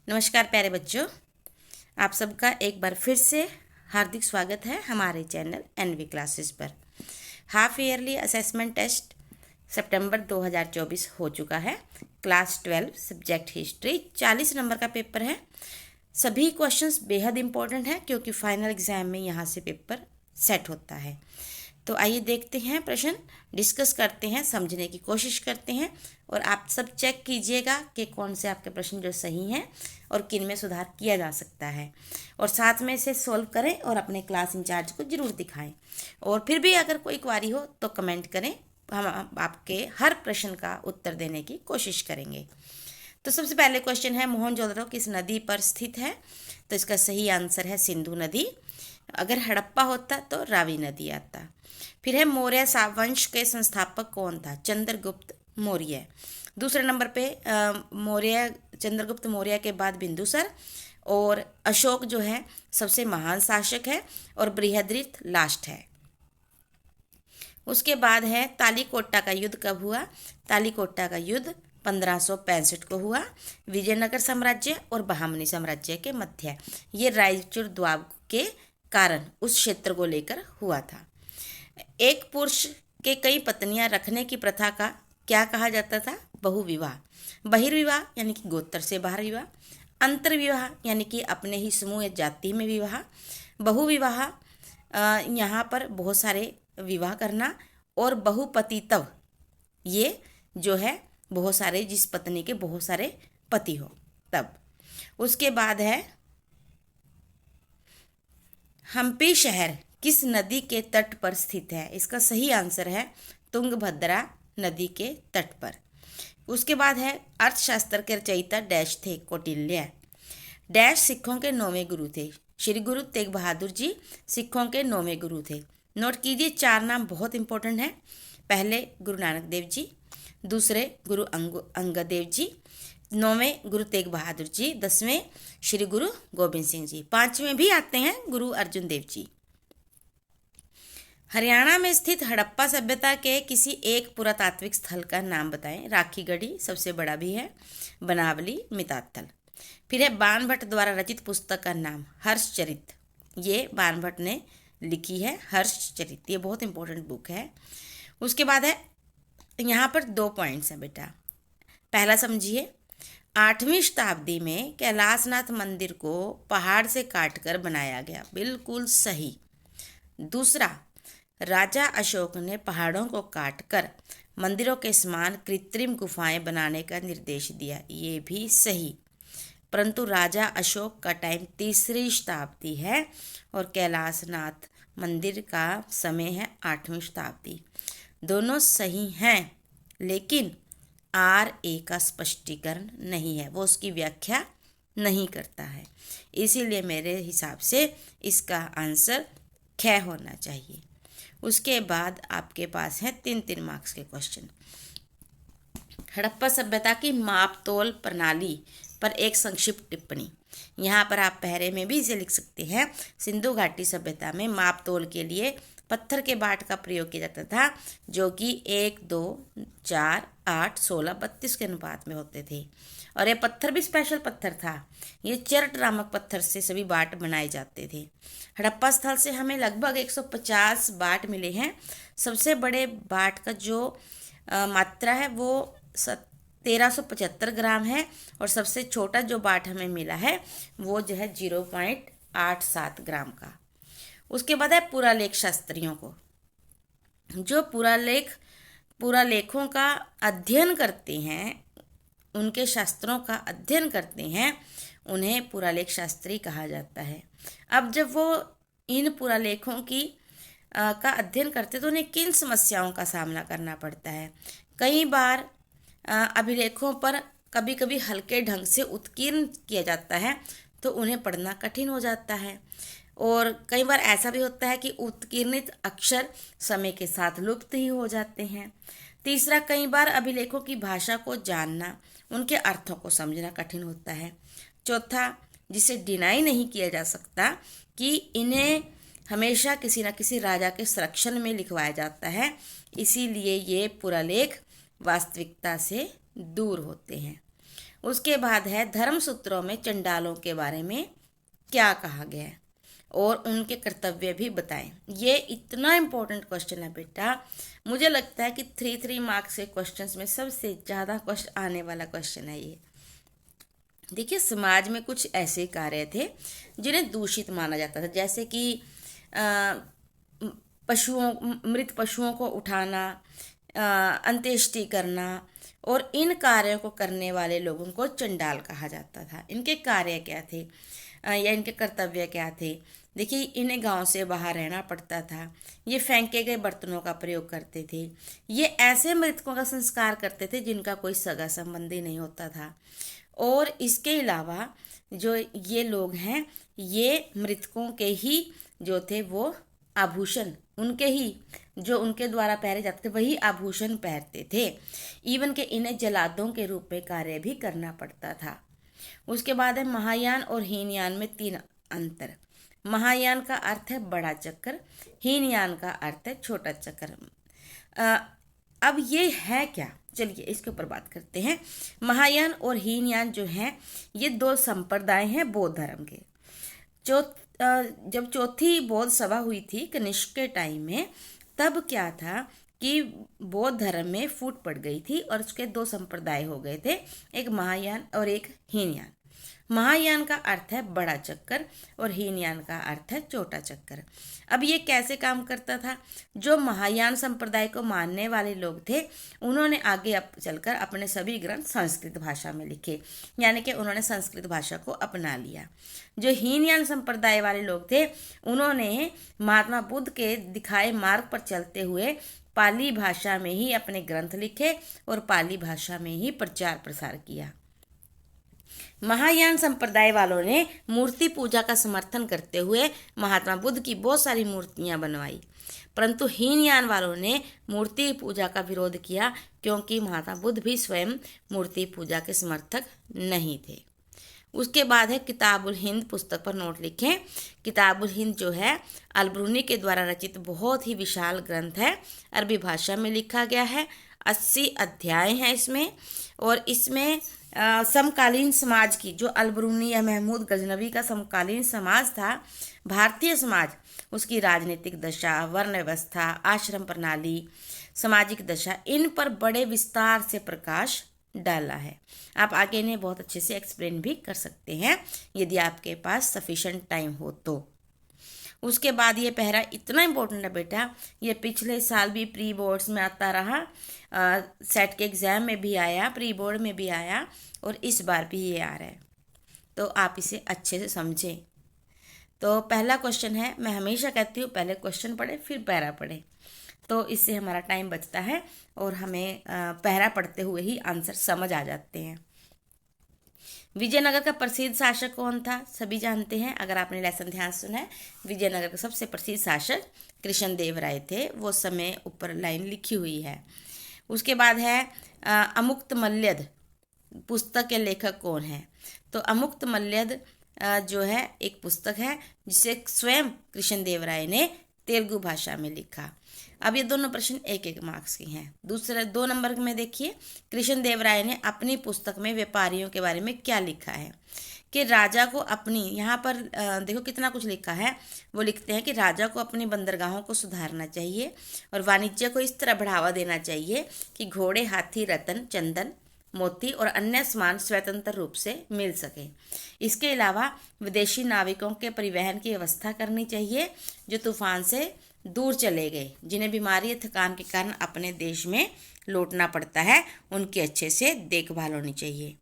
नमस्कार प्यारे बच्चों, आप सबका एक बार फिर से हार्दिक स्वागत है हमारे चैनल एनवी क्लासेस पर। हाफ ईयरली असेसमेंट टेस्ट सितंबर 2024 हो चुका है। क्लास 12 सब्जेक्ट हिस्ट्री 40 नंबर का पेपर है। सभी क्वेश्चंस बेहद इम्पोर्टेंट हैं क्योंकि फाइनल एग्जाम में यहाँ से पेपर सेट होता है। तो आइए देखते हैं, प्रश्न डिस्कस करते हैं, समझने की कोशिश करते हैं और आप सब चेक कीजिएगा कि कौन से आपके प्रश्न जो सही हैं और किन में सुधार किया जा सकता है, और साथ में इसे सॉल्व करें और अपने क्लास इंचार्ज को ज़रूर दिखाएं। और फिर भी अगर कोई क्वारी हो तो कमेंट करें, हम आपके हर प्रश्न का उत्तर देने की कोशिश करेंगे। तो सबसे पहले क्वेश्चन है, मोहनजोदड़ो किस नदी पर स्थित है? तो इसका सही आंसर है सिंधु नदी। अगर हड़प्पा होता तो रावी नदी आता। फिर है, मौर्य वंश के संस्थापक कौन था? चंद्रगुप्त मौर्य। दूसरे नंबर पे चंद्रगुप्त मौर्य के बाद बिंदुसार, और अशोक जो है सबसे महान शासक है, और बृहद्रथ लास्ट है। उसके बाद है, तालीकोटा का युद्ध कब हुआ? तालीकोटा का युद्ध 1565 को हुआ। विजयनगर साम्राज्य और बहामनी साम्राज्य के मध्य ये रायचूर द्वाब के कारण उस क्षेत्र को लेकर हुआ था। एक पुरुष के कई पत्नियां रखने की प्रथा का क्या कहा जाता था? बहुविवाह। बहिर्विवाह यानी कि गोत्र से बाहर विवाह। अंतर्विवाह यानी कि अपने ही समूह या जाति में विवाह। बहुविवाह यहाँ पर बहुत सारे विवाह करना। और बहुपतित्व ये जो है बहुत सारे, जिस पत्नी के बहुत सारे पति हो तब। उसके बाद है, हम्पी शहर किस नदी के तट पर स्थित है? इसका सही आंसर है तुंगभद्रा नदी के तट पर। उसके बाद है, अर्थशास्त्र के रचयिता डैश थे? कौटिल्य। डैश सिखों के 9वें गुरु थे? श्री गुरु तेग बहादुर जी सिखों के 9वें गुरु थे। नोट कीजिए, 4 नाम बहुत इंपॉर्टेंट हैं। पहले गुरु नानक देव जी, दूसरे गुरु अंगद देव जी, 9वें गुरु तेग बहादुर जी, 10वें श्री गुरु गोबिंद सिंह जी, 5वें भी आते हैं गुरु अर्जुन देव जी। हरियाणा में स्थित हड़प्पा सभ्यता के किसी एक पुरातात्विक स्थल का नाम बताएं। राखीगढ़ी सबसे बड़ा भी है, बनावली, मिताथल। फिर है, बाणभट्ट द्वारा रचित पुस्तक का नाम? हर्षचरित। ये बाणभट्ट ने लिखी है हर्षचरित, ये बहुत इंपॉर्टेंट बुक है। उसके बाद है, यहाँ पर 2 पॉइंट्स हैं बेटा। पहला समझिए, 8वीं शताब्दी में कैलाशनाथ मंदिर को पहाड़ से काटकर बनाया गया, बिल्कुल सही। दूसरा, राजा अशोक ने पहाड़ों को काटकर मंदिरों के समान कृत्रिम गुफाएं बनाने का निर्देश दिया, ये भी सही। परंतु राजा अशोक का टाइम 3री शताब्दी है और कैलाशनाथ मंदिर का समय है 8वीं शताब्दी। दोनों सही हैं, लेकिन RA का स्पष्टीकरण नहीं है, वो उसकी व्याख्या नहीं करता है। इसीलिए मेरे हिसाब से इसका आंसर ख होना चाहिए। उसके बाद आपके पास है 3-3 मार्क्स के क्वेश्चन। हड़प्पा सभ्यता की मापतोल प्रणाली पर एक संक्षिप्त टिप्पणी। यहाँ पर आप पहरे में भी इसे लिख सकते हैं। सिंधु घाटी सभ्यता में मापतोल के लिए पत्थर के बाट का प्रयोग किया जाता था, जो कि 1, 2, 4, 8, 16, 32 के अनुपात में होते थे। और ये पत्थर भी स्पेशल पत्थर था। ये चरट नामक पत्थर से सभी बाट बनाए जाते थे। हड़प्पा स्थल से हमें लगभग 150 बाट मिले हैं। सबसे बड़े बाट का जो मात्रा है वो 1375 ग्राम है, और सबसे छोटा जो बाट हमें मिला है वो जो है 0.87 ग्राम का। उसके बाद है, पुरालेख शास्त्रियों को जो पुरालेखों का अध्ययन करते हैं, उनके शास्त्रों का अध्ययन करते हैं, उन्हें पुरालेख शास्त्री कहा जाता है। अब जब वो इन पुरालेखों का अध्ययन करते तो उन्हें किन समस्याओं का सामना करना पड़ता है? कई बार अभिलेखों पर कभी कभी हल्के ढंग से उत्कीर्ण किया जाता है तो उन्हें पढ़ना कठिन हो जाता है, और कई बार ऐसा भी होता है कि उत्कीर्णित अक्षर समय के साथ लुप्त ही हो जाते हैं। तीसरा, कई बार अभिलेखों की भाषा को जानना, उनके अर्थों को समझना कठिन होता है। चौथा, जिसे डिनाई नहीं किया जा सकता कि इन्हें हमेशा किसी न किसी राजा के संरक्षण में लिखवाया जाता है, इसीलिए ये पुरालेख वास्तविकता से दूर होते हैं। उसके बाद है धर्म सूत्रों में चंडालों के बारे में क्या कहा गया है और उनके कर्तव्य भी बताएं। ये इतना इम्पोर्टेंट क्वेश्चन है बेटा, मुझे लगता है कि 3 मार्क्स के क्वेश्चंस में सबसे ज़्यादा क्वेश्चन आने वाला क्वेश्चन है ये। देखिए, समाज में कुछ ऐसे कार्य थे जिन्हें दूषित माना जाता था, जैसे कि मृत पशुओं को उठाना, अंत्येष्टि करना, और इन कार्यों को करने वाले लोगों को चंडाल कहा जाता था। इनके कार्य क्या थे या इनके कर्तव्य क्या थे? देखिए, इन्हें गांव से बाहर रहना पड़ता था, ये फेंके गए बर्तनों का प्रयोग करते थे, ये ऐसे मृतकों का संस्कार करते थे जिनका कोई सगा संबंधी नहीं होता था, और इसके अलावा जो ये लोग हैं, ये मृतकों के ही जो थे वो आभूषण, उनके ही जो उनके द्वारा पहने जाते थे वही आभूषण पहनते थे। इवन के इन्हें जलादों के रूप में कार्य भी करना पड़ता था। उसके बाद है महायान और हीनयान में 3 अंतर। महायान का अर्थ है बड़ा चक्र, हीनयान का अर्थ है छोटा चक्र। अब ये है क्या, चलिए इसके ऊपर बात करते हैं। महायान और हीनयान जो हैं, ये 2 संप्रदाय हैं बौद्ध धर्म के। जब चौथी बौद्ध सभा हुई थी कनिष्क के टाइम में, तब क्या था कि बौद्ध धर्म में फूट पड़ गई थी और उसके 2 संप्रदाय हो गए थे, एक महायान और एक हीनयान। महायान का अर्थ है बड़ा चक्कर और हीनयान का अर्थ है छोटा चक्कर। अब ये कैसे काम करता था? जो महायान संप्रदाय को मानने वाले लोग थे, उन्होंने आगे चलकर अपने सभी ग्रंथ संस्कृत भाषा में लिखे, यानी कि उन्होंने संस्कृत भाषा को अपना लिया। जो हीनयान संप्रदाय वाले लोग थे, उन्होंने महात्मा बुद्ध के दिखाए मार्ग पर चलते हुए पाली भाषा में ही अपने ग्रंथ लिखे और पाली भाषा में ही प्रचार प्रसार किया। महायान संप्रदाय वालों ने मूर्ति पूजा का समर्थन करते हुए महात्मा बुद्ध की बहुत सारी मूर्तियां बनवाई, परंतु हीनयान वालों ने मूर्ति पूजा का विरोध किया, क्योंकि महात्मा बुद्ध भी स्वयं मूर्ति पूजा के समर्थक नहीं थे। उसके बाद है किताबुल हिंद पुस्तक पर नोट लिखें। किताबुल हिंद जो है अलबरूनी के द्वारा रचित बहुत ही विशाल ग्रंथ है, अरबी भाषा में लिखा गया है, 80 अध्याय हैं इसमें, और इसमें समकालीन समाज की, जो अलबरूनी या महमूद गजनवी का समकालीन समाज था, भारतीय समाज, उसकी राजनीतिक दशा, वर्ण व्यवस्था, आश्रम प्रणाली, सामाजिक दशा, इन पर बड़े विस्तार से प्रकाश डाला है। आप आगे इन्हें बहुत अच्छे से एक्सप्लेन भी कर सकते हैं यदि आपके पास सफिशेंट टाइम हो तो। उसके बाद ये पहरा इतना इम्पोर्टेंट है बेटा, ये पिछले साल भी प्री बोर्ड्स में आता रहा, सेट के एग्ज़ाम में भी आया, प्री बोर्ड में भी आया, और इस बार भी ये आ रहा है, तो आप इसे अच्छे से समझें। तो पहला क्वेश्चन है, मैं हमेशा कहती हूँ पहले क्वेश्चन पढ़े फिर पैरा पढ़े, तो इससे हमारा टाइम बचता है और हमें पैरा पढ़ते हुए ही आंसर समझ आ जाते हैं। विजयनगर का प्रसिद्ध शासक कौन था? सभी जानते हैं, अगर आपने लेसन ध्यान सुना है। विजयनगर का सबसे प्रसिद्ध शासक कृष्णदेवराय थे, वो समय ऊपर लाइन लिखी हुई है। उसके बाद है अमुक्तमल्यद पुस्तक के लेखक कौन है? तो अमुक्तमल्यद जो है एक पुस्तक है जिसे स्वयं कृष्णदेवराय ने तेलुगु भाषा में लिखा। अब ये दोनों प्रश्न 1-1 मार्क्स के हैं। दूसरे 2 नंबर में देखिए, कृष्णदेवराय ने अपनी पुस्तक में व्यापारियों के बारे में क्या लिखा है कि राजा को अपनी, यहाँ पर देखो कितना कुछ लिखा है, वो लिखते हैं कि राजा को अपनी बंदरगाहों को सुधारना चाहिए और वाणिज्य को इस तरह बढ़ावा देना चाहिए कि घोड़े, हाथी, रत्न, चंदन, मोती और अन्य सामान स्वतंत्र रूप से मिल सके। इसके अलावा विदेशी नाविकों के परिवहन की व्यवस्था करनी चाहिए जो तूफान से दूर चले गए, जिन्हें बीमारी या थकान के कारण अपने देश में लौटना पड़ता है, उनकी अच्छे से देखभाल होनी चाहिए।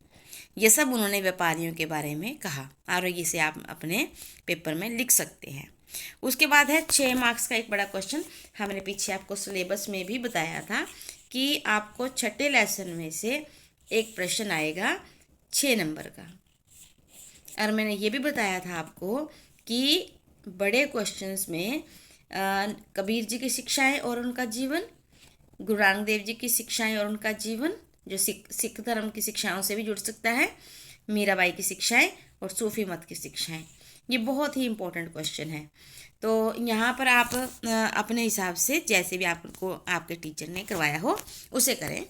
ये सब उन्होंने व्यापारियों के बारे में कहा और इसे आप अपने पेपर में लिख सकते हैं। उसके बाद है 6 मार्क्स का एक बड़ा क्वेश्चन। हमने पीछे आपको सिलेबस में भी बताया था कि आपको छठे लेसन में से एक प्रश्न आएगा 6 नंबर का, और मैंने ये भी बताया था आपको कि बड़े क्वेश्चंस में कबीर जी की शिक्षाएं और उनका जीवन, गुरु नानक देव जी की शिक्षाएं और उनका जीवन, जो सिख धर्म की शिक्षाओं से भी जुड़ सकता है, मीराबाई की शिक्षाएं और सूफी मत की शिक्षाएं, ये बहुत ही इम्पोर्टेंट क्वेश्चन है। तो यहाँ पर आप अपने हिसाब से जैसे भी आपको आपके टीचर ने करवाया हो उसे करें,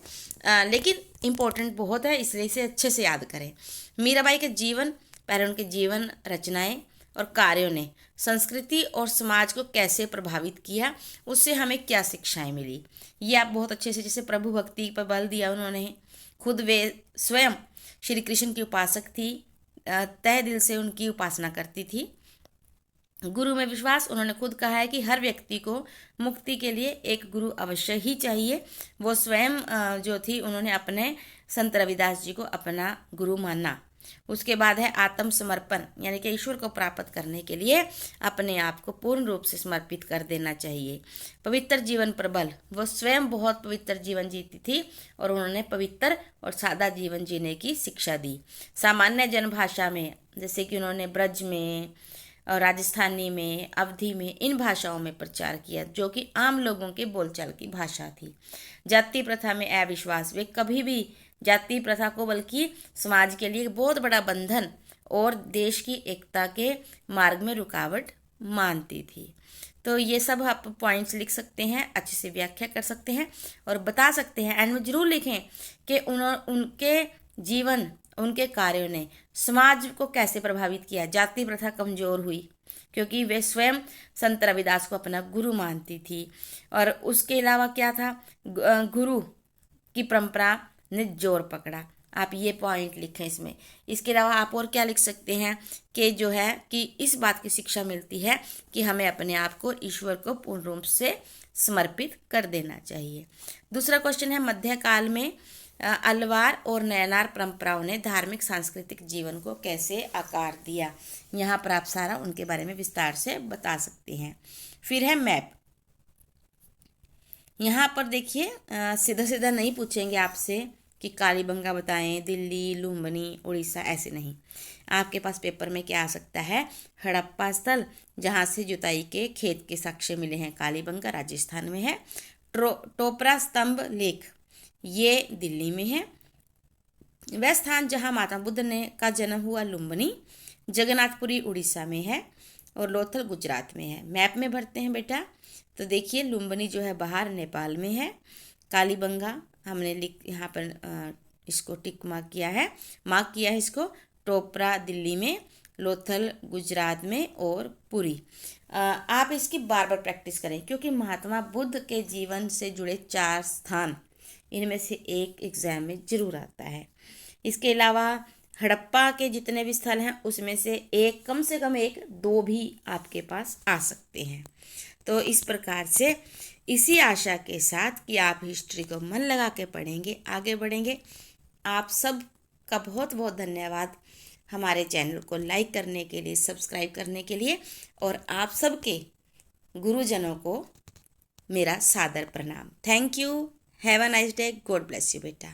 लेकिन इम्पोर्टेंट बहुत है, इसलिए इसे अच्छे से याद करें। मीराबाई के जीवन, पहले उनके जीवन, रचनाएं और कार्यों ने संस्कृति और समाज को कैसे प्रभावित किया, उससे हमें क्या शिक्षाएं मिली, ये आप बहुत अच्छे से, जैसे प्रभु भक्ति पर बल दिया उन्होंने, खुद वे स्वयं श्री कृष्ण की उपासक थी, तहे दिल से उनकी उपासना करती थी। गुरु में विश्वास, उन्होंने खुद कहा है कि हर व्यक्ति को मुक्ति के लिए एक गुरु अवश्य ही चाहिए। वो स्वयं जो थी, उन्होंने अपने संत रविदास जी को अपना गुरु माना। उसके बाद है आत्मसमर्पण, यानी कि ईश्वर को प्राप्त करने के लिए अपने आप को पूर्ण रूप से समर्पित कर देना चाहिए। पवित्र जीवन पर बल, वो स्वयं बहुत पवित्र जीवन जीती थी और उन्होंने पवित्र और सादा जीवन जीने की शिक्षा दी। सामान्य जनभाषा में, जैसे कि उन्होंने ब्रज में और राजस्थानी में, अवधी में, इन भाषाओं में प्रचार किया जो कि आम लोगों के बोलचाल की भाषा थी। जाति प्रथा में अविश्वास, वे कभी भी जाति प्रथा को बल्कि समाज के लिए एक बहुत बड़ा बंधन और देश की एकता के मार्ग में रुकावट मानती थी। तो ये सब आप पॉइंट्स लिख सकते हैं, अच्छे से व्याख्या कर सकते हैं और बता सकते हैं। एंड में जरूर लिखें कि उनके जीवन, उनके कार्यों ने समाज को कैसे प्रभावित किया। जाति प्रथा कमजोर हुई क्योंकि वे स्वयं संत रविदास को अपना गुरु मानती थी। और उसके अलावा क्या था, गुरु की परंपरा ने जोर पकड़ा। आप ये पॉइंट लिखें इसमें। इसके अलावा आप और क्या लिख सकते हैं कि जो है कि इस बात की शिक्षा मिलती है कि हमें अपने आप को ईश्वर को पूर्ण रूप से समर्पित कर देना चाहिए। दूसरा क्वेश्चन है, मध्यकाल में अलवार और नयनार परंपराओं ने धार्मिक सांस्कृतिक जीवन को कैसे आकार दिया। यहाँ पर आप सारा उनके बारे में विस्तार से बता सकते हैं। फिर है मैप। यहाँ पर देखिए सीधा सीधा नहीं पूछेंगे आपसे कि कालीबंगा बताएं, दिल्ली, लुम्बिनी, उड़ीसा, ऐसे नहीं। आपके पास पेपर में क्या आ सकता है, हड़प्पा स्थल जहाँ से जुताई के खेत के साक्ष्य मिले हैं, कालीबंगा राजस्थान में है। टोपरा स्तंभ लेख, ये दिल्ली में है। वह स्थान जहाँ माता बुद्ध ने का जन्म हुआ, लुम्बिनी। जगन्नाथपुरी उड़ीसा में है और लोथल गुजरात में है। मैप में भरते हैं बेटा। तो देखिए लुम्बिनी जो है बाहर नेपाल में है। कालीबंगा हमने यहाँ पर इसको टिक मार्क किया है इसको। टोपरा दिल्ली में, लोथल गुजरात में और पुरी। आप इसकी बार बार प्रैक्टिस करें क्योंकि महात्मा बुद्ध के जीवन से जुड़े 4 स्थान इनमें से एक एग्जाम में जरूर आता है। इसके अलावा हड़प्पा के जितने भी स्थल हैं उसमें से एक, कम से कम 1-2 भी आपके पास आ सकते हैं। तो इस प्रकार से इसी आशा के साथ कि आप हिस्ट्री को मन लगा के पढ़ेंगे, आगे बढ़ेंगे। आप सब का बहुत बहुत धन्यवाद हमारे चैनल को लाइक करने के लिए, सब्सक्राइब करने के लिए, और आप सबके गुरुजनों को मेरा सादर प्रणाम। Thank you. Have a nice day. God bless you बेटा।